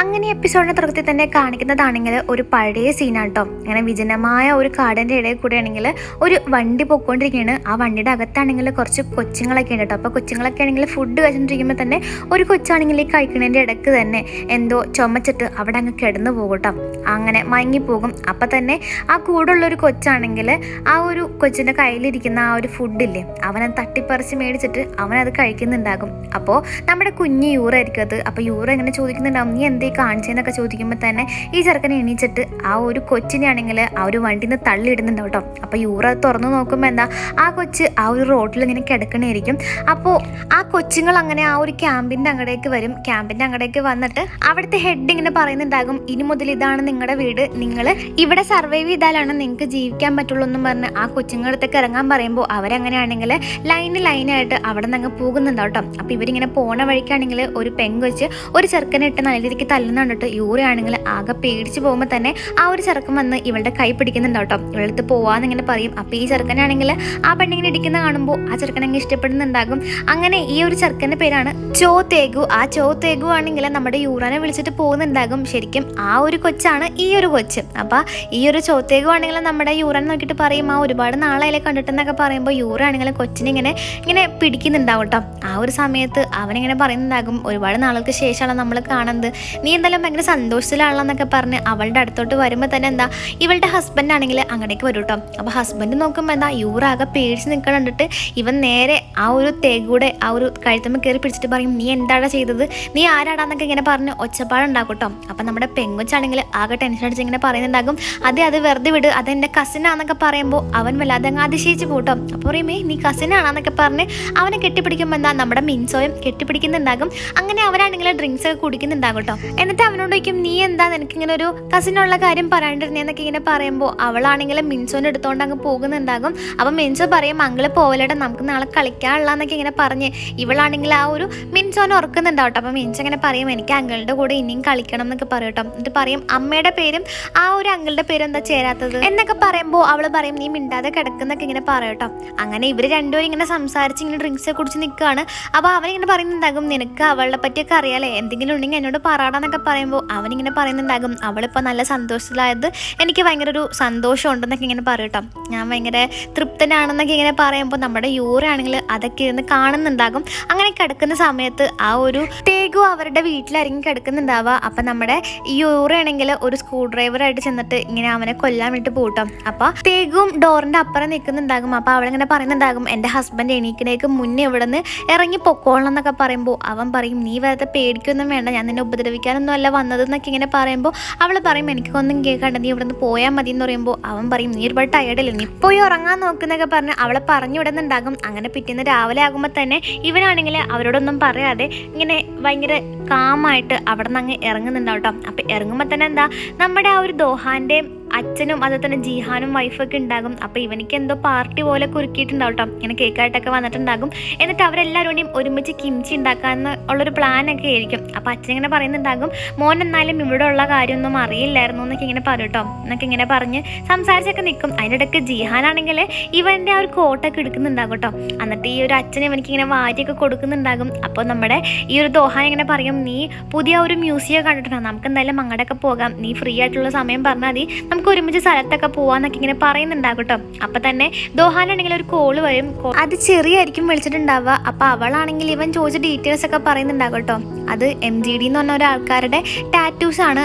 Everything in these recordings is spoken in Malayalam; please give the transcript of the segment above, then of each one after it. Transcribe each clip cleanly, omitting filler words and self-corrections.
അങ്ങനെ എപ്പിസോഡിനെ തുടക്കത്തിൽ തന്നെ കാണിക്കുന്നതാണെങ്കിൽ ഒരു പഴയ സീനാട്ടോ. അങ്ങനെ വിജനമായ ഒരു കാടിൻ്റെ ഇടയിൽ കൂടെ ആണെങ്കിൽ ഒരു വണ്ടി പൊയ്ക്കൊണ്ടിരിക്കുകയാണ്. ആ വണ്ടിയുടെ അകത്താണെങ്കിൽ കുറച്ച് കൊച്ചുങ്ങളൊക്കെ ഉണ്ട് കേട്ടോ. അപ്പോൾ കൊച്ചുങ്ങളൊക്കെ ആണെങ്കിൽ ഫുഡ് കഴിച്ചിട്ടിരിക്കുമ്പോൾ തന്നെ ഒരു കൊച്ചാണെങ്കിൽ ഈ കഴിക്കുന്നതിൻ്റെ ഇടയ്ക്ക് തന്നെ എന്തോ ചുമച്ചിട്ട് അവിടെ അങ്ങ് കിടന്നു പോകും കേട്ടോ. അങ്ങനെ മയങ്ങിപ്പോകും. അപ്പം തന്നെ ആ കൂടുള്ളൊരു കൊച്ചാണെങ്കിൽ ആ ഒരു കൊച്ചിൻ്റെ കയ്യിലിരിക്കുന്ന ആ ഒരു ഫുഡില്ലേ, അവനത് തട്ടിപ്പറിച്ച് മേടിച്ചിട്ട് അവനത് കഴിക്കുന്നുണ്ടാകും. അപ്പോൾ നമ്മുടെ കുഞ്ഞ് യൂറായിരിക്കും അത്. അപ്പോൾ യൂറ എങ്ങനെ ചോദിക്കുന്നുണ്ടാവും, നീ എന്തേ കാണിച്ചതെന്നൊക്കെ ചോദിക്കുമ്പോൾ തന്നെ ഈ ചെറുക്കനെ എണീച്ചിട്ട് ആ ഒരു കൊച്ചിനെ ആണെങ്കിൽ ആ ഒരു വണ്ടിയിൽ നിന്ന് തള്ളിയിടുന്നുണ്ടാവും കേട്ടോ. അപ്പോൾ യൂറ അത് തുറന്നു നോക്കുമ്പോൾ എന്താ, ആ കൊച്ച് ആ ഒരു റോഡിൽ ഇങ്ങനെ കിടക്കണായിരിക്കും. അപ്പോൾ ആ കൊച്ചുങ്ങൾ അങ്ങനെ ആ ഒരു ക്യാമ്പിൻ്റെ അങ്ങടേക്ക് വരും. ക്യാമ്പിൻ്റെ അങ്ങടേക്ക് വന്നിട്ട് അവിടുത്തെ ഹെഡ് ഇങ്ങനെ പറയുന്നുണ്ടാകും, ഇനി മുതൽ ഇതാണ് നിങ്ങളുടെ വീട്, നിങ്ങൾ ഇവിടെ സർവൈവ് ചെയ്താലാണ് നിങ്ങൾക്ക് ജീവിക്കാൻ പറ്റുള്ളൂ എന്നും പറഞ്ഞ് ആ കൊച്ചുങ്ങളടുത്തേക്ക് ഇറങ്ങാൻ പറയുമ്പോൾ അവരങ്ങനെയാണെങ്കിൽ ലൈനായിട്ട് അവിടെ നിന്ന് അങ്ങ് പോകുന്നുണ്ടാവും കേട്ടോ. അപ്പോൾ ഇവരിങ്ങനെ പോണ വഴിക്കാണെങ്കിൽ ഒരു പെങ്കൊച്ച് ഒരു ചെറുക്കനെ ഇട്ട് നല്ല രീതിക്ക് തല്ലുന്ന കണ്ടിട്ട് യൂറയാണെങ്കിൽ ആകെ പേടിച്ച് പോകുമ്പോൾ തന്നെ ആ ഒരു ചെറുക്കൻ വന്ന് ഇവളുടെ കൈ പിടിക്കുന്നുണ്ടാവും കേട്ടോ. ഇവളടുത്ത് പോവാന്നിങ്ങനെ പറയും. അപ്പോൾ ഈ ചെറുക്കനാണെങ്കിൽ ആ പെണ്ണിങ്ങനെ ഇടിക്കുന്ന കാണുമ്പോൾ ആ ചെറുക്കനങ്ങ് ഇഷ്ടപ്പെടുന്നുണ്ടാകും. അങ്ങനെ ഈ ഒരു ചെറുക്കൻ്റെ പേരാണ് ചോ തേഗു. ആ ചോ തേഗു ആണെങ്കിൽ നമ്മുടെ യൂറാനെ വിളിച്ചിട്ട് പോകുന്നുണ്ടാകും. ശരിക്കും ആ ഒരു കൊച്ചാണ് ഈ ഒരു കൊച്ച്. അപ്പോൾ ഈ ഒരു ചോ തേഗു ആണെങ്കിൽ നമ്മുടെ യൂറാൻ നോക്കിയിട്ട് പറയും, ആ ഒരുപാട് നാളെ കണ്ടിട്ടെന്നൊക്കെ പറയുമ്പോൾ യൂറ ആണെങ്കിൽ കൊച്ചിനെ ഇങ്ങനെ പിടിക്കുന്നുണ്ടാവും കേട്ടോ. ആ ഒരു സമയത്ത് അവനിങ്ങനെ പറയുന്നുണ്ടാകും, ഒരുപാട് നാളുകൾക്ക് ശേഷമാണ് നമ്മൾ കാണുന്നത്, നീ എന്തായാലും ഭയങ്കര സന്തോഷത്തിലാണെന്നൊക്കെ പറഞ്ഞ് അവളുടെ അടുത്തോട്ട് വരുമ്പോൾ തന്നെ എന്താ, ഇവളുടെ ഹസ്ബൻഡ് ആണെങ്കിൽ അങ്ങടേക്ക് വരും കേട്ടോ. അപ്പോൾ ഹസ്ബൻഡ് നോക്കുമ്പോൾ എന്താ, യൂറാകെ പേടിച്ച് നിൽക്കാൻ കണ്ടിട്ട് ഇവൻ നേരെ ആ ഒരു തേകൂടെ ആ ഒരു കഴുത്തമ്മ കയറി പിടിച്ചിട്ട് പറയും, നീ എന്താണ് ചെയ്തത്, നീ ആരാടാന്നൊക്കെ ഇങ്ങനെ പറഞ്ഞ് ഒച്ചപ്പാടുണ്ടാക്കും കേട്ടോ. അപ്പം നമ്മുടെ പെങ്കൊച്ചാണെങ്കിൽ ആകെ ടെൻഷൻ അടിച്ച് ഇങ്ങനെ പറയുന്നുണ്ടാകും, അത് വെറുതെ വിട്, അതെൻ്റെ കസിനാന്നൊക്കെ പറയുമ്പോൾ അവൻ വല്ലാതെ അങ്ങ് അതിശയിച്ച് പോട്ടോ. അപ്പോൾ പറയുമേ, നീ കസിനാണെന്നൊക്കെ പറഞ്ഞ് അവനെ കെട്ടിപ്പിടിക്കുമ്പോൾ എന്താ, നമ്മുടെ മിൻസോയും കെട്ടിപ്പിടിക്കുന്നുണ്ടാകും. അങ്ങനെ അവരാണെങ്കിൽ ഡ്രിങ്ക്സ് ഒക്കെ കുടിക്കുന്നുണ്ടാകും കേട്ടോ. എന്നിട്ട് അവനോട് ചോദിക്കും, നീ എന്താ നിനക്കിങ്ങനെ ഒരു കസിനുള്ള കാര്യം പറയാണ്ടിരുന്നേന്നൊക്കെ ഇങ്ങനെ പറയുമ്പോൾ അവളാണെങ്കിൽ മിൻസോനെ എടുത്തോണ്ട് അങ്ങ് പോകുന്നുണ്ടാകും. അപ്പം മിൻസോ പറയും, അങ്കിള് പോവലേട്ടാ, നമുക്ക് നാളെ കളിക്കാനുള്ളതെന്നൊക്കെ ഇങ്ങനെ പറഞ്ഞ് ഇവളാണെങ്കിൽ ആ ഒരു മിൻസോനെ ഉറക്കുന്നുണ്ടാവും കേട്ടോ. അപ്പം മിൻസോ ഇങ്ങനെ പറയും, എനിക്ക് അങ്കിളുടെ കൂടെ ഇനിയും കളിക്കണം എന്നൊക്കെ പറയും കേട്ടോ. എന്നിട്ട് പറയും, അമ്മയുടെ പേരും ആ ഒരു അങ്കിളുടെ പേരും എന്താ ചേരാത്തത് എന്നൊക്കെ പറയുമ്പോൾ അവൾ പറയും, നീ മിണ്ടാതെ കിടക്കുന്നൊക്കെ ഇങ്ങനെ പറയും കേട്ടോ. അങ്ങനെ ഇവർ രണ്ടുപേരും ഇങ്ങനെ സംസാരിച്ച് ഇങ്ങനെ ഡ്രിങ്ക്സ് കുടിച്ച് നിൽക്കുകയാണ്. അപ്പോൾ അവനിങ്ങനെ പറയുന്നുണ്ടാകും, നിനക്ക് അവളെ പറ്റിയൊക്കെ അറിയാലേ, എന്തെങ്കിലും ഉണ്ടെങ്കിൽ എന്നോട് പറയാടാന്നൊക്കെ പറയുമ്പോൾ അവനിങ്ങനെ പറയുന്നുണ്ടാകും, അവളിപ്പോൾ നല്ല സന്തോഷത്തിലായത് എനിക്ക് ഭയങ്കര ഒരു സന്തോഷമുണ്ടെന്നൊക്കെ ഇങ്ങനെ പറയും കേട്ടോ. ഞാൻ ഭയങ്കര തൃപ്തനാണെന്നൊക്കെ ഇങ്ങനെ പറയുമ്പോൾ നമ്മുടെ യൂറയാണെങ്കിൽ അതൊക്കെ ഇരുന്ന് കാണുന്നുണ്ടാകും. അങ്ങനെ കിടക്കുന്ന സമയത്ത് ആ ഒരു തേഗു അവരുടെ വീട്ടിലിറങ്ങി കിടക്കുന്നുണ്ടാവുക. അപ്പം നമ്മുടെ യൂറയാണെങ്കിൽ ഒരു സ്ക്രൂ ഡ്രൈവറായിട്ട് ചെന്നിട്ട് ഇങ്ങനെ അവനെ കൊല്ലാൻ വേണ്ടിയിട്ട് പോകട്ടോ. അപ്പോൾ തേഗും ഡോറിൻ്റെ അപ്പുറം നിൽക്കുന്നുണ്ടാകും. അപ്പോൾ അവളിങ്ങനെ പറയുന്നുണ്ടാകും, എൻ്റെ ഹസ്ബൻഡ് എണീക്കണേക്ക് മുന്നേ ഇവിടെ നിന്ന് ഇറങ്ങി പൊക്കോളണം എന്നൊക്കെ പറയുമ്പോൾ അവൻ പറയും, നീ വെറുതെ പേടിക്കൊന്നും വേണ്ട, ഞാൻ നിന്നെ ഉപദ്രവിക്കാനൊന്നും അല്ല വന്നതെന്നൊക്കെ ഇങ്ങനെ പറയുമ്പോൾ അവൾ പറയും, എനിക്കൊന്നും കേൾക്കാണ്ട് നീ ഇവിടെ നിന്ന് പോയാൽ മതി എന്ന് പറയുമ്പോൾ അവൻ പറയും, നീ ഒരുപാട് ടയർഡില്ല, നീ പോയി ഉറങ്ങാൻ നോക്കുന്നൊക്കെ പറഞ്ഞ് അവളെ പറഞ്ഞു വിടുന്നുണ്ടാകും. അങ്ങനെ പിറ്റേന്ന് രാവിലെ ആകുമ്പോൾ തന്നെ ഇവനാണെങ്കിൽ അവരോടൊന്നും പറയാതെ ഇങ്ങനെ ഭയങ്കര കാമായിട്ട് അവിടെ നിന്ന് അങ്ങ് ഇറങ്ങുന്നുണ്ടാവും കേട്ടോ. അപ്പം ഇറങ്ങുമ്പോൾ തന്നെ എന്താ, നമ്മുടെ ആ ഒരു ദോഹാൻ്റെ അച്ഛനും അതുപോലെ തന്നെ ജീഹാനും വൈഫൊക്കെ ഉണ്ടാകും. അപ്പോൾ ഇവനിക്ക് എന്തോ പാർട്ടി പോലെ കുറുക്കിയിട്ടുണ്ടാവും കേട്ടോ. ഇങ്ങനെ കേക്കായിട്ടൊക്കെ വന്നിട്ടുണ്ടാകും. എന്നിട്ട് അവരെല്ലാവരും ഒരുമിച്ച് കിംച്ചി ഉണ്ടാക്കാമെന്ന് ഉള്ളൊരു പ്ലാനൊക്കെ ആയിരിക്കും. അപ്പോൾ അച്ഛൻ ഇങ്ങനെ പറയുന്നുണ്ടാകും, മോൻ എന്നാലും ഇവിടെ ഉള്ള കാര്യമൊന്നും അറിയില്ലായിരുന്നു എന്നൊക്കെ ഇങ്ങനെ പറയും കേട്ടോ. എന്നൊക്കെ ഇങ്ങനെ പറഞ്ഞ് സംസാരിച്ചൊക്കെ നിൽക്കും. അതിനിടയ്ക്ക് ജീഹാനാണെങ്കിൽ ഇവൻ്റെ ആ ഒരു കോട്ടൊക്കെ എടുക്കുന്നുണ്ടാകും കേട്ടോ. എന്നിട്ട് ഈ ഒരു അച്ഛൻ ഇവനിക്ക് ഇങ്ങനെ വാരിയൊക്കെ കൊടുക്കുന്നുണ്ടാകും. അപ്പോൾ നമ്മുടെ ഈ ഒരു ദോഹാൻ ഇങ്ങനെ പറയും, നീ പുതിയ ഒരു മ്യൂസിയം കണ്ടിട്ടുണ്ടോ, നമുക്ക് എന്തായാലും അങ്ങോട്ടൊക്കെ പോകാം, നീ ഫ്രീ ആയിട്ടുള്ള സമയം പറഞ്ഞാൽ മതി, നമുക്ക് ഒരുമിച്ച് സ്ഥലത്തൊക്കെ പോവാന്നൊക്കെ ഇങ്ങനെ പറയുന്നുണ്ടാകും കേട്ടോ. അപ്പം തന്നെ ദോഹാനാണെങ്കിൽ ഒരു കോള് വരും. അത് ചെറിയായിരിക്കും വിളിച്ചിട്ടുണ്ടാവുക. അപ്പോൾ അവളാണെങ്കിൽ ഇവൻ ചോദിച്ച ഡീറ്റെയിൽസ് ഒക്കെ പറയുന്നുണ്ടാകും കേട്ടോ. അത് MGD എന്ന് പറഞ്ഞ ഒരാൾക്കാരുടെ ടാറ്റൂസ് ആണ്.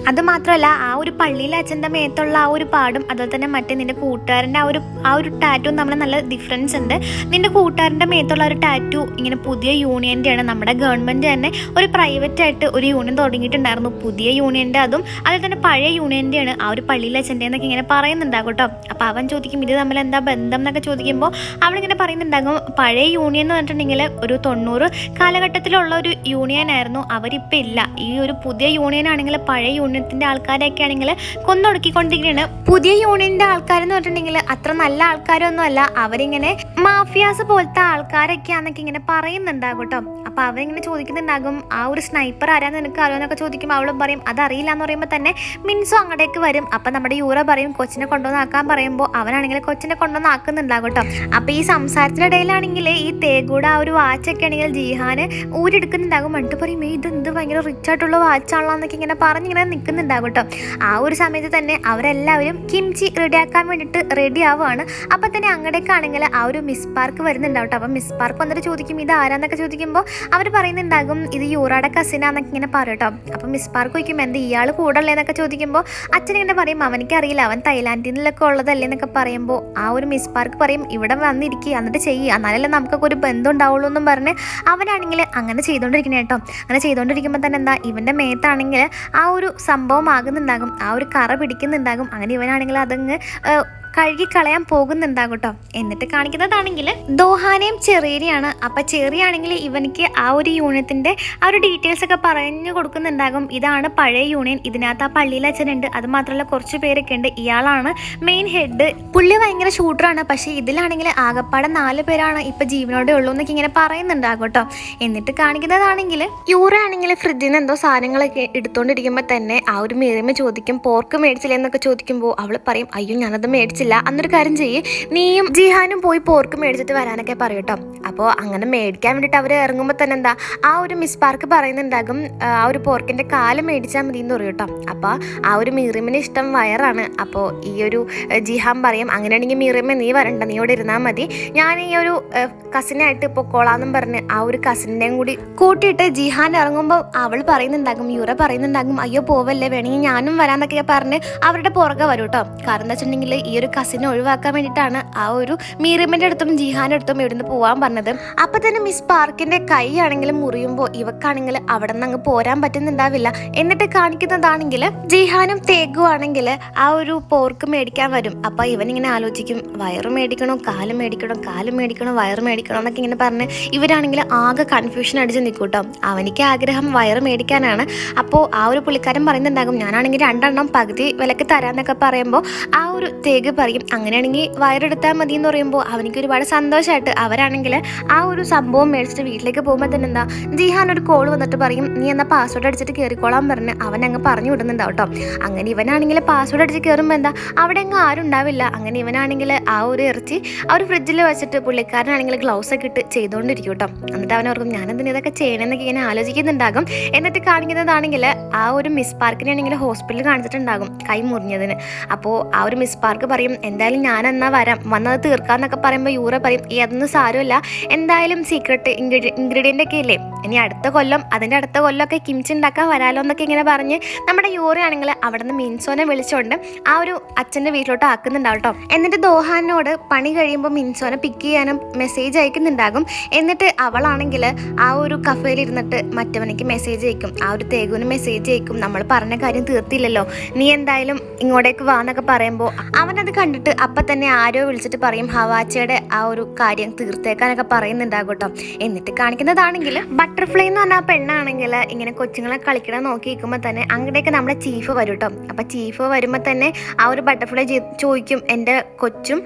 അത് മാത്രമല്ല, ആ ഒരു പള്ളിയിലെ അച്ഛൻ്റെ മേത്തുള്ള ആ ഒരു പാടും അതുപോലെ തന്നെ മറ്റേ നിന്റെ കൂട്ടുകാരൻ്റെ ആ ഒരു ടാറ്റൂ തമ്മിൽ നല്ല ഡിഫറൻസ് ഉണ്ട്. നിന്റെ കൂട്ടുകാരൻ്റെ മേത്തുള്ള ഒരു ടാറ്റൂ ഇങ്ങനെ പുതിയ യൂണിയൻ്റെ ആണ്. നമ്മുടെ ഗവൺമെൻറ് തന്നെ ഒരു പ്രൈവറ്റ് ആയിട്ട് ഒരു യൂണിയൻ തുടങ്ങിയിട്ടുണ്ടായിരുന്നു, പുതിയ യൂണിയൻ്റെ. അതും അതുപോലെ തന്നെ പഴയ യൂണിയൻ്റെ ആണ് ആ ഒരു പള്ളിയിലെ അച്ഛൻ്റെ എന്നൊക്കെ ഇങ്ങനെ പറയുന്നുണ്ടാകും കേട്ടോ. അപ്പോൾ അവൻ ചോദിക്കും, ഇത് തമ്മിൽ എന്താ ബന്ധം എന്നൊക്കെ ചോദിക്കുമ്പോൾ അവളിങ്ങനെ പറയുന്നുണ്ടാകും, പഴയ യൂണിയൻ എന്ന് പറഞ്ഞിട്ടുണ്ടെങ്കിൽ ഒരു 90 കാലഘട്ടത്തിലുള്ള ഒരു യൂണിയൻ ആയിരുന്നു, അവരിപ്പോൾ ഇല്ല. ഈ ഒരു പുതിയ യൂണിയൻ ആണെങ്കിൽ പഴയ യൂണിയത്തിൻ്റെ ആൾക്കാരെയൊക്കെ ആണെങ്കിൽ കൊന്നൊടുക്കിക്കൊണ്ടിരിക്കുകയാണ്. പുതിയ യൂണിയൻ്റെ ആൾക്കാരെന്ന് പറഞ്ഞിട്ടുണ്ടെങ്കിൽ അത്ര നല്ല ആൾക്കാരൊന്നും അല്ല, അവരിങ്ങനെ മാഫിയാസ് പോലത്തെ ആൾക്കാരൊക്കെയാന്നൊക്കെ ഇങ്ങനെ പറയുന്നുണ്ടാകും കേട്ടോ. അപ്പോൾ അവരിങ്ങനെ ചോദിക്കുന്നുണ്ടാകും, ആ ഒരു സ്നൈപ്പർ ആരാന്ന് നിനക്ക് അറിയുമെന്നൊക്കെ ചോദിക്കുമ്പോൾ അവളും പറയും അതറിയില്ല എന്ന് പറയുമ്പോൾ തന്നെ മിൻസോ അങ്ങോട്ടേക്ക് വരും. അപ്പം നമ്മുടെ യൂറ പറയും കൊച്ചിനെ കൊണ്ടുവന്നാക്കാൻ പറയുമ്പോൾ അവനാണെങ്കിൽ കൊച്ചിനെ കൊണ്ടുവന്നാക്കുന്നുണ്ടാകും കേട്ടോ. അപ്പോൾ ഈ സംസാരത്തിനിടയിലാണെങ്കിൽ ഈ തേഗൂടെ ആ ഒരു വാച്ചൊക്കെ ആണെങ്കിൽ ജിഹാന് ഊരെടുക്കുന്നുണ്ടാകും. എന്നിട്ട് പറയും ഇതെന്ത് ഭയങ്കര റിച്ച് ആയിട്ടുള്ള വാച്ചാണല്ലോ എന്നൊക്കെ ഇങ്ങനെ പറഞ്ഞിങ്ങനെ നിൽക്കുന്നുണ്ടാകും കേട്ടോ. ആ ഒരു സമയത്ത് തന്നെ അവരെല്ലാവരും കിംചി റെഡിയാക്കാൻ വേണ്ടിയിട്ട് റെഡി ആവുകയാണ്. അപ്പം തന്നെ അങ്ങോട്ടേക്കാണെങ്കിൽ ആ ഒരു മിസ് പാർക്ക് വരുന്നുണ്ടാവും കേട്ടോ. അപ്പം മിസ് പാർക്ക് വന്നിട്ട് ചോദിക്കും ഇത് ആരാന്നൊക്കെ ചോദിക്കുമ്പോൾ അവർ പറയുന്നുണ്ടാകും ഇത് യൂറയുടെ കസിനാന്നൊക്കെ ഇങ്ങനെ പറയും കേട്ടോ. അപ്പം മിസ് പാർക്ക് ചോദിക്കുമ്പോൾ എന്താ ഇയാൾ കൂടല്ലേ എന്നൊക്കെ ചോദിക്കുമ്പോൾ അച്ഛൻ ഇങ്ങനെ പറയും അവനിക്കറിയില്ല അവൻ തായ്ലാൻഡിൽ നിന്നൊക്കെ ഉള്ളതല്ലേ എന്നൊക്കെ പറയുമ്പോൾ ആ ഒരു മിസ് പാർക്ക് പറയും ഇവിടെ വന്നിരിക്കുക എന്നിട്ട് ചെയ്യുക എന്നാലല്ലേ നമുക്കൊക്കെ ഒരു ബന്ധം ഉണ്ടാവുള്ളൂ എന്നും പറഞ്ഞ് അവനാണെങ്കിൽ അങ്ങനെ ചെയ്തുകൊണ്ടിരിക്കണേ കേട്ടോ. അങ്ങനെ ചെയ്തുകൊണ്ടിരിക്കുമ്പോൾ തന്നെ എന്താ ഇവൻ്റെ മേത്താണെങ്കിൽ ആ ഒരു സംഭവം ആകുന്നുണ്ടാകും, ആ ഒരു കറ പിടിക്കുന്നുണ്ടാകും. അങ്ങനെ ഇവനാണെങ്കിൽ അതങ്ങ് കഴുകിക്കളയാൻ പോകുന്നുണ്ടാകും കേട്ടോ. എന്നിട്ട് കാണിക്കുന്നതാണെങ്കിൽ ദോഹാനയും ചെറിയാണ്. അപ്പം ചെറിയാണെങ്കിൽ ഇവനിക്ക് ആ ഒരു യൂണിയത്തിൻ്റെ ആ ഒരു ഡീറ്റെയിൽസ് ഒക്കെ പറഞ്ഞു കൊടുക്കുന്നുണ്ടാകും. ഇതാണ് പഴയ യൂണിയൻ, ഇതിനകത്ത് ആ പള്ളിയിൽ അച്ഛനുണ്ട്, അത് മാത്രമല്ല കുറച്ച് പേരൊക്കെ ഉണ്ട്, ഇയാളാണ് മെയിൻ ഹെഡ്, പുള്ളി ഭയങ്കര ഷൂട്ടറാണ്. പക്ഷേ ഇതിലാണെങ്കിൽ ആകപ്പാടെ 4 പേരാണ് ഇപ്പം ജീവനോടെ ഉള്ളൂ എന്നൊക്കെ ഇങ്ങനെ പറയുന്നുണ്ടാകും കേട്ടോ. എന്നിട്ട് കാണിക്കുന്നതാണെങ്കിൽ യൂറ ആണെങ്കിൽ ഫ്രിഡ്ജിൽ നിന്ന് എന്തോ സാധനങ്ങളൊക്കെ എടുത്തുകൊണ്ടിരിക്കുമ്പോൾ തന്നെ ആ ഒരു മീറിയമ്മ ചോദിക്കും പോർക്ക് മേടിച്ചില്ല എന്നൊക്കെ ചോദിക്കുമ്പോൾ അവൾ പറയും അയ്യോ ഞാനത് മേടിച്ചില്ല, അന്നൊരു കാര്യം ചെയ്യ് നീയും ജിഹാനും പോയി പോർക്ക് മേടിച്ചിട്ട് വരാനൊക്കെ പറയും കേട്ടോ. അപ്പോൾ അങ്ങനെ മേടിക്കാൻ വേണ്ടിയിട്ട് അവർ ഇറങ്ങുമ്പോൾ തന്നെ എന്താ ആ ഒരു മിസ് പാർക്ക് പറയുന്നുണ്ടാകും ആ ഒരു പോർക്കിൻ്റെ കാല് മേടിച്ചാൽ മതി എന്ന് പറയും കേട്ടോ. അപ്പോൾ ആ ഒരു മീറിയമ്മിന് ഇഷ്ടം വയറാണ്. അപ്പോൾ ഈ ഒരു ജിഹാൻ പറയും അങ്ങനെയാണെങ്കിൽ മീറിയമ്മ നീ വരണ്ട, നീ ഇവിടെ ഇരുന്നാൽ മതി, ഞാൻ ഈ ഒരു കസിനായിട്ട് പൊക്കോളാന്നും പറഞ്ഞ് ആ ഒരു കസിൻ്റെയും കൂടി കൂട്ടിയിട്ട് ജിഹാൻ ഇറങ്ങുമ്പോൾ അവൾ പറയുന്നുണ്ടാകും യൂറ പറയുന്നുണ്ടാകും അയ്യോ പോവല്ലേ വേണമെങ്കിൽ ഞാനും വരാന്നൊക്കെ പറഞ്ഞ് അവരുടെ പുറകെ വരും കേട്ടോ. കാരണം എന്താ വെച്ചിട്ടുണ്ടെങ്കിൽ ഈ ഒരു കസിനെ ഒഴിവാക്കാൻ വേണ്ടിയിട്ടാണ് ആ ഒരു മീറിയമ്മിൻ്റെ അടുത്തും ജിഹാൻ്റെ അടുത്തും ഇവിടുന്ന് പോകാൻ പറഞ്ഞത്. അപ്പം തന്നെ മിസ് പാർക്കിൻ്റെ കൈ ആണെങ്കിൽ മുറിയുമ്പോൾ ഇവക്കാണെങ്കിൽ അവിടെ നിന്ന് അങ്ങ് പോരാൻ പറ്റുന്നുണ്ടാവില്ല. എന്നിട്ട് കാണിക്കുന്നതാണെങ്കിൽ ജിഹാനും തേഗും ആണെങ്കിൽ ആ ഒരു പോർക്ക് മേടിക്കാൻ വരും. അപ്പം ഇവനിങ്ങനെ ആലോചിക്കും വയറ് മേടിക്കണോ കാല് മേടിക്കണോ, കാല് മേടിക്കണോ വയറ് മേടിക്കണോ എന്നൊക്കെ ഇങ്ങനെ പറഞ്ഞ് ഇവരാണെങ്കിൽ ആകെ കൺഫ്യൂഷൻ അടിച്ച് നിൽക്കും കേട്ടോ. അവനിക്ക് ആഗ്രഹം വയറ് മേടിക്കാനാണ്. അപ്പോൾ ആ ഒരു പുള്ളിക്കാരൻ പറയുന്നുണ്ടാകും ഞാനാണെങ്കിൽ 2 എണ്ണം പകുതി വിലക്ക് തരാമെന്നൊക്കെ പറയുമ്പോൾ ആ ഒരു തേഗ് പറയും അങ്ങനെയാണെങ്കിൽ വയറെടുത്താൽ മതി എന്ന് പറയുമ്പോൾ അവനിക്ക് ഒരുപാട് സന്തോഷമായിട്ട് അവരാണെങ്കിൽ ആ ഒരു സംഭവം മേടിച്ചിട്ട് വീട്ടിലേക്ക് പോകുമ്പോൾ തന്നെ എന്താ ജിഹാൻ ഒരു കോൾ വന്നിട്ട് പറയും നീ എന്നാൽ പാസ്വേഡ് അടിച്ചിട്ട് കയറിക്കോളാൻ പറഞ്ഞ് അവൻ അങ്ങ് പറഞ്ഞു വിടുന്നുണ്ടാവും കേട്ടോ. അങ്ങനെ ഇവനാണെങ്കിൽ പാസ്വേഡ് അടിച്ച് കയറുമ്പോൾ എന്താ അവിടെ അങ്ങ് ആരും ഉണ്ടാവില്ല. അങ്ങനെ ഇവനാണെങ്കിൽ ആ ഒരു ഇറച്ചി ആ ഒരു ഫ്രിഡ്ജിൽ വെച്ചിട്ട് പുള്ളിക്കാരനാണെങ്കിൽ ഗ്ലൗസ് ഒക്കെ ഇട്ട് ചെയ്തുകൊണ്ടിരിക്കും കേട്ടോ. എന്നിട്ട് അവനോർക്കും ഞാനെന്തിന് ഇതൊക്കെ ചെയ്യണമെന്നൊക്കെ ഇങ്ങനെ ആലോചിക്കുന്നുണ്ടാകും. എന്നിട്ട് കാണിക്കുന്നതാണെങ്കിൽ ആ ഒരു മിസ് പാർക്കിനാണെങ്കിൽ ഹോസ്പിറ്റലിൽ കാണിച്ചിട്ടുണ്ടാകും കൈ മുറിഞ്ഞതിന്. അപ്പോൾ ആ ഒരു മിസ് പാർക്ക് പറയും എന്തായാലും ഞാൻ എന്നാ വരാം വന്നത് തീർക്കാന്നൊക്കെ പറയുമ്പോൾ യൂറ പറയും അതൊന്നും സാരമില്ല, എന്തായാലും സീക്രട്ട് ഇൻഗ്രീഡിയൻ്റ് ഒക്കെ ഇല്ലേ ഇനി അടുത്ത കൊല്ലം അതിൻ്റെ അടുത്ത കൊല്ലമൊക്കെ കിംചി ഉണ്ടാക്കാൻ വരാലോ എന്നൊക്കെ ഇങ്ങനെ പറഞ്ഞ് നമ്മുടെ യൂറയാണെങ്കിൽ അവിടെ നിന്ന് മിൻസോനെ വിളിച്ചുകൊണ്ട് ആ ഒരു അച്ഛൻ്റെ വീട്ടിലോട്ട് ആക്കുന്നുണ്ടാവും കേട്ടോ. എന്നിട്ട് ദോഹാനോട് പണി കഴിയുമ്പോൾ മിൻസോനെ പിക്ക് ചെയ്യാനും മെസ്സേജ് അയക്കുന്നുണ്ടാകും. എന്നിട്ട് അവളാണെങ്കിൽ ആ ഒരു കഫേയിൽ ഇരുന്നിട്ട് മറ്റവനിക്ക് മെസ്സേജ് അയക്കും, ആ ഒരു തേഗുവിന് മെസ്സേജ് അയക്കും നമ്മൾ പറഞ്ഞ കാര്യം തീർത്തില്ലല്ലോ നീ എന്തായാലും ഇങ്ങോട്ടേക്ക് വാ എന്നൊക്കെ പറയുമ്പോൾ അവനത് കണ്ടിട്ട് അപ്പം തന്നെ ആരോ വിളിച്ചിട്ട് പറയും ഹവാച്ചയുടെ ആ ഒരു കാര്യം തീർത്തേക്കാനൊക്കെ പറയുന്നുണ്ടാകും കേട്ടോ. എന്നിട്ട് കാണിക്കുന്നതാണെങ്കിൽ ബട്ടർഫ്ലൈ എന്ന് പറഞ്ഞാൽ പെണ്ണാണെങ്കിൽ ഇങ്ങനെ കൊച്ചുങ്ങളെ കളിക്കണം നോക്കി നിൽക്കുമ്പോൾ തന്നെ അങ്ങോട്ടേക്ക് നമ്മുടെ ചീഫ് വരും കേട്ടോ. അപ്പം ചീഫ് വരുമ്പോൾ തന്നെ ആ ഒരു ബട്ടർഫ്ലൈ ചോദിക്കും എൻ്റെ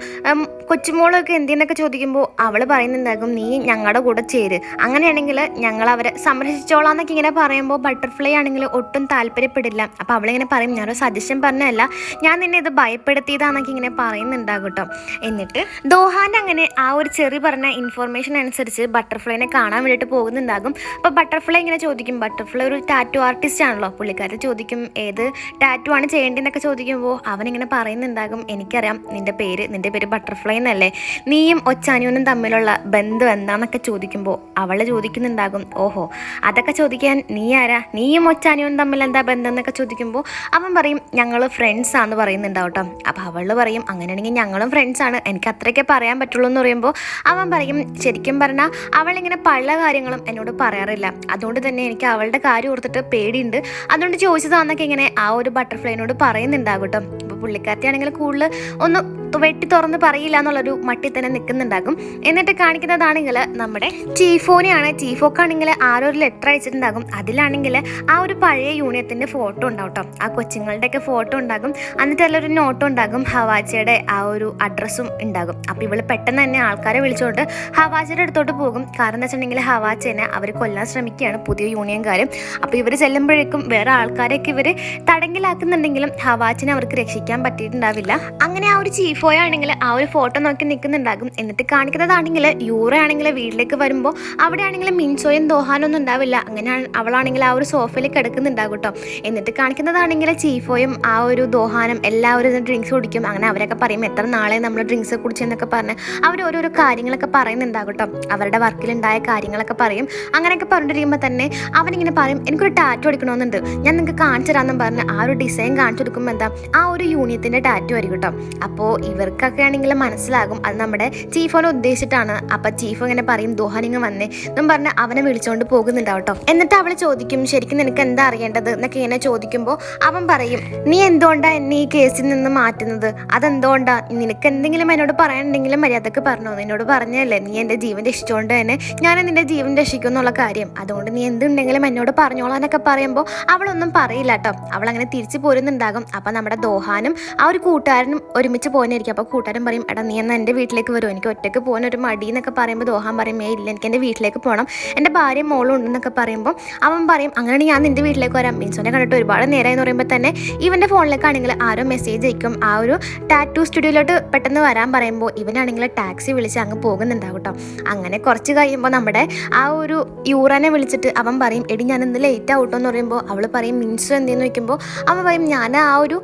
കൊച്ചുമോളൊക്കെ എന്തിനൊക്കെ ചോദിക്കുമ്പോൾ അവൾ പറയുന്നുണ്ടാകും നീ ഞങ്ങളുടെ കൂടെ ചേര്, അങ്ങനെയാണെങ്കിൽ ഞങ്ങൾ അവരെ സംരക്ഷിച്ചോളാം എന്നൊക്കെ ഇങ്ങനെ പറയുമ്പോൾ ബട്ടർഫ്ലൈ ആണെങ്കിൽ ഒട്ടും താല്പര്യപ്പെടില്ല. അപ്പോൾ അവളിങ്ങനെ പറയും ഞാനൊരു സജഷൻ പറഞ്ഞല്ല, ഞാൻ നിന്നെ ഇത് ഭയപ്പെടുത്തിയതാന്നൊക്കെ ഇങ്ങനെ പറയുന്നുണ്ടാകും കേട്ടോ. എന്നിട്ട് ദോഹാൻ്റെ അങ്ങനെ ആ ഒരു ചെറി പറഞ്ഞ ഇൻഫോർമേഷൻ അനുസരിച്ച് ബട്ടർഫ്ലൈനെ കാണാൻ വേണ്ടിയിട്ട് പോകുന്നുണ്ടാകും. അപ്പോൾ ബട്ടർഫ്ലൈ ഇങ്ങനെ ചോദിക്കും, ബട്ടർഫ്ലൈ ഒരു ടാറ്റു ആർട്ടിസ്റ്റ് ആണല്ലോ, പുള്ളിക്കാരൻ ചോദിക്കും ഏത് ടാറ്റു ആണ് ചെയ്യേണ്ടതെന്നൊക്കെ ചോദിക്കുമ്പോൾ അവനിങ്ങനെ പറയുന്നുണ്ടാകും എനിക്കറിയാം നിൻ്റെ പേര് ബട്ടർഫ്ലൈ എന്നല്ലേ, നീയും ഒച്ചാനിയനും തമ്മിലുള്ള ബന്ധം എന്താണെന്നൊക്കെ ചോദിക്കുമ്പോൾ അവൾ ചോദിക്കുന്നുണ്ടാകും ഓഹോ അതൊക്കെ ചോദിക്കാൻ നീ ആരാ, നീയും ഒച്ചാനിയനും തമ്മിൽ എന്താ ബന്ധം എന്നൊക്കെ ചോദിക്കുമ്പോൾ അവൻ പറയും ഞങ്ങൾ ഫ്രണ്ട്സാന്ന് പറയുന്നുണ്ടാവും കേട്ടോ. അപ്പോൾ അവൾ പറയും അങ്ങനെയാണെങ്കിൽ ഞങ്ങളും ഫ്രണ്ട്സാണ്, എനിക്ക് അത്രയൊക്കെ പറയാൻ പറ്റുള്ളൂ എന്ന് പറയുമ്പോൾ അവൻ പറയും ശരിക്കും പറഞ്ഞാൽ അവളിങ്ങനെ പല കാര്യങ്ങളും എന്നോട് പറയാറില്ല, അതുകൊണ്ട് തന്നെ എനിക്ക് അവളുടെ കാര്യം ഓർത്തിട്ട് പേടിയുണ്ട്, അതുകൊണ്ട് ചോദിച്ചതാന്നൊക്കെ ഇങ്ങനെ ആ ഒരു ബട്ടർഫ്ലൈനോട് പറയുന്നുണ്ടാകും കേട്ടോ. അപ്പോൾ പുള്ളിക്കാരത്തിയാണെങ്കിൽ കൂടുതൽ ഒന്ന് വെട്ടി തുറന്ന് പറയില്ല എന്നുള്ളൊരു മട്ടിൽ തന്നെ നിൽക്കുന്നുണ്ടാകും. എന്നിട്ട് കാണിക്കുന്നതാണെങ്കിൽ നമ്മുടെ ചീഫോനെയാണ്. ചീഫോക്കാണെങ്കിൽ ആരോ ഒരു ലെറ്റർ അയച്ചിട്ടുണ്ടാകും. അതിലാണെങ്കിൽ ആ ഒരു പഴയ യൂണിയത്തിൻ്റെ ഫോട്ടോ ഉണ്ടാവും കേട്ടോ. ആ കൊച്ചുങ്ങളുടെയൊക്കെ ഫോട്ടോ ഉണ്ടാകും. എന്നിട്ട് അതിലൊരു നോട്ടും ഉണ്ടാകും, ഹവാച്ചയുടെ ആ ഒരു അഡ്രസ്സും ഉണ്ടാകും. അപ്പോൾ ഇവൾ പെട്ടെന്ന് തന്നെ ആൾക്കാരെ വിളിച്ചുകൊണ്ട് ഹവാച്ചയുടെ അടുത്തോട്ട് പോകും. കാരണം എന്താ വെച്ചിട്ടുണ്ടെങ്കിൽ ഹവാച്ചേനെ അവർ കൊല്ലാൻ ശ്രമിക്കുകയാണ് പുതിയ യൂണിയൻകാരും. അപ്പോൾ ഇവർ ചെല്ലുമ്പോഴേക്കും വേറെ ആൾക്കാരെയൊക്കെ ഇവർ തടങ്കിലാക്കുന്നുണ്ടെങ്കിലും ഹവാച്ചിനെ അവർക്ക് രക്ഷിക്കാൻ പറ്റിയിട്ടുണ്ടാവില്ല. അങ്ങനെ ആ ഒരു ചീഫോയ ആണെങ്കിൽ ആ ഒരു ഫോട്ടോ നോക്കി നിൽക്കുന്നുണ്ടാകും. എന്നിട്ട് കാണിക്കുന്നതാണെങ്കിൽ യൂറ ആണെങ്കിൽ വീട്ടിലേക്ക് വരുമ്പോൾ അവിടെ ആണെങ്കിൽ മിൻസോയും ദോഹാനൊന്നും ഉണ്ടാവില്ല. അങ്ങനെ അവളാണെങ്കിൽ ആ ഒരു സോഫയിൽ കിടക്കുന്നുണ്ടാകും കേട്ടോ. എന്നിട്ട് കാണിക്കുന്നതാണെങ്കിൽ ചീഫോയും ആ ഒരു ദോഹാനും എല്ലാവരും ഡ്രിങ്ക്സ് കുടിക്കും. അങ്ങനെ അവരൊക്കെ പറയും എത്ര നാളെ നമ്മൾ ഡ്രിങ്ക്സ് കുടിച്ചെന്നൊക്കെ പറഞ്ഞ് അവർ ഓരോരോ കാര്യങ്ങളൊക്കെ പറയുന്നുണ്ടാകും കേട്ടോ. അവരുടെ വർക്കിലുണ്ടായ കാര്യങ്ങളൊക്കെ പറയും. അങ്ങനെയൊക്കെ പറഞ്ഞിരിക്കുമ്പോൾ തന്നെ അവനിങ്ങനെ പറയും എനിക്കൊരു ടാറ്റു അടിക്കണമെന്നുണ്ട്, ഞാൻ നിങ്ങൾക്ക് കാണിച്ചു തരാമെന്നും പറഞ്ഞ് ആ ഒരു ഡിസൈൻ കാണിച്ചു കൊടുക്കുമ്പോൾ എന്താ ആ ഒരു യൂണിയത്തിൻ്റെ ടാറ്റു ആയിരിക്കും കേട്ടോ. അപ്പോൾ ഇവർക്കൊക്കെ ആണെങ്കിൽ മനസ്സിലാകും അത് നമ്മുടെ ചീഫോനെ ഉദ്ദേശിച്ചിട്ടാണ്. അപ്പം ചീഫ് ഇങ്ങനെ പറയും ദോഹാനിങ് വന്നേ എന്നും പറഞ്ഞ് അവനെ വിളിച്ചുകൊണ്ട് പോകുന്നുണ്ടാവും കേട്ടോ. എന്നിട്ട് അവൾ ചോദിക്കും ശരിക്കും നിനക്ക് എന്താ അറിയേണ്ടത് എന്നൊക്കെ ഇങ്ങനെ ചോദിക്കുമ്പോൾ അവൻ പറയും നീ എന്തുകൊണ്ടാണ് എന്നെ ഈ കേസിൽ നിന്ന് മാറ്റുന്നത്, അതെന്തുകൊണ്ടാ, നിനക്ക് എന്തെങ്കിലും എന്നോട് പറയാനുണ്ടെങ്കിലും മര്യാദക്ക് പറഞ്ഞോ, നിന്നോട് പറഞ്ഞല്ലേ നീ എൻ്റെ ജീവൻ രക്ഷിച്ചുകൊണ്ട് തന്നെ ഞാൻ നിൻ്റെ ജീവൻ രക്ഷിക്കും എന്നുള്ള കാര്യം, അതുകൊണ്ട് നീ എന്തുണ്ടെങ്കിലും എന്നോട് പറഞ്ഞോളാന്നൊക്കെ പറയുമ്പോൾ അവളൊന്നും പറയില്ല കേട്ടോ. അവളങ്ങനെ തിരിച്ചു പോരുന്നുണ്ടാകും. അപ്പം നമ്മുടെ ദോഹാനും ആ ഒരു കൂട്ടുകാരനും ഒരുമിച്ച് പോകുന്നതായിരിക്കും. അപ്പോൾ കൂട്ടുകാരൻ പറയും എടാ നീ എന്നാൽ എൻ്റെ വീട്ടിലേക്ക് വരുമോ, എനിക്ക് ഒറ്റയ്ക്ക് പോകാൻ ഒരു മടി എന്നൊക്കെ പറയുമ്പോൾ ദോഹാൻ പറയും ഇല്ല എനിക്ക് എൻ്റെ വീട്ടിലേക്ക് പോകണം, എൻ്റെ ഭാര്യയും മോളും ഉണ്ടെന്നൊക്കെ പറയുമ്പോൾ അവൻ പറയും അങ്ങനെ ഞാൻ നിൻ്റെ വീട്ടിലേക്ക് വരാം. മിൻസോനെ കണ്ടിട്ട് ഒരുപാട് നേരമായി എന്ന് പറയുമ്പോൾ തന്നെ ഇവൻ്റെ ഫോണിലേക്കാണെങ്കിൽ ആരോ മെസ്സേജ് അയക്കും ആ ഒരു ടാറ്റു സ്റ്റുഡിയോയിലോട്ട് പെട്ടെന്ന് വരാൻ പറയുമ്പോൾ ഇവനാണെങ്കിൽ ടാക്സി വിളിച്ച് അങ്ങ് പോകുന്നുണ്ടാവും കേട്ടോ. അങ്ങനെ കുറച്ച് കഴിയുമ്പോൾ നമ്മുടെ ആ ഒരു യൂറനെ വിളിച്ചിട്ട് അവൻ പറയും എടി ഞാൻ ഇന്ന് ലേറ്റ് ആവട്ടോ എന്ന് പറയുമ്പോൾ അവൾ പറയും മിൻസോ എന്തെന്ന് ചോദിക്കുമ്പോൾ അവൻ പറയും ഞാൻ ആ ഒരു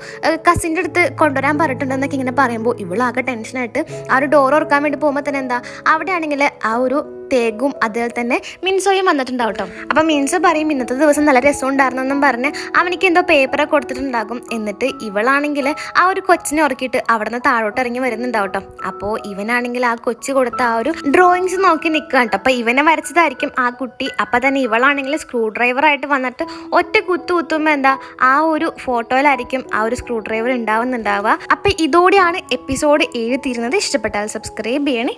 കസിൻ്റെ അടുത്ത് കൊണ്ടുവരാൻ പറഞ്ഞിട്ടുണ്ടെന്നൊക്കെ ഇങ്ങനെ പറയുമ്പോൾ ഇവളാകെ ടെൻഷനായിട്ട് ആ ഒരു ഡോർ ഓർക്കാൻ വേണ്ടി പോകുമ്പോൾ തന്നെ എന്താ അവിടെ ആണെങ്കിൽ ആ ഒരു തേഗും അതുപോലെ തന്നെ മിൻസോയും വന്നിട്ടുണ്ടാവും കേട്ടോ. അപ്പം മിൻസോ പറയും ഇന്നത്തെ ദിവസം നല്ല രസം ഉണ്ടായിരുന്നെന്നും പറഞ്ഞ് അവനിക്ക് എന്തോ പേപ്പറൊക്കെ കൊടുത്തിട്ടുണ്ടാകും. എന്നിട്ട് ഇവളാണെങ്കിൽ ആ ഒരു കൊച്ചിനെ ഉറക്കിയിട്ട് അവിടെ നിന്ന് താഴോട്ട് ഇറങ്ങി വരുന്നുണ്ടാവും കേട്ടോ. അപ്പോൾ ഇവനാണെങ്കിൽ ആ കൊച്ചു കൊടുത്ത ആ ഒരു ഡ്രോയിങ്സ് നോക്കി നിൽക്കുക കേട്ടോ. അപ്പോൾ ഇവനെ വരച്ചതായിരിക്കും ആ കുട്ടി. അപ്പം തന്നെ ഇവളാണെങ്കിൽ സ്ക്രൂ ഡ്രൈവറായിട്ട് വന്നിട്ട് ഒറ്റ കുത്തുമ്പോൾ എന്താ ആ ഒരു ഫോട്ടോയിലായിരിക്കും ആ ഒരു സ്ക്രൂ ഡ്രൈവർ ഉണ്ടാവുന്നുണ്ടാവുക. അപ്പം ഇതോടെയാണ് എപ്പിസോഡ് 7 തീരുന്നത്. ഇഷ്ടപ്പെട്ടാൽ സബ്സ്ക്രൈബ് ചെയ്യണേ.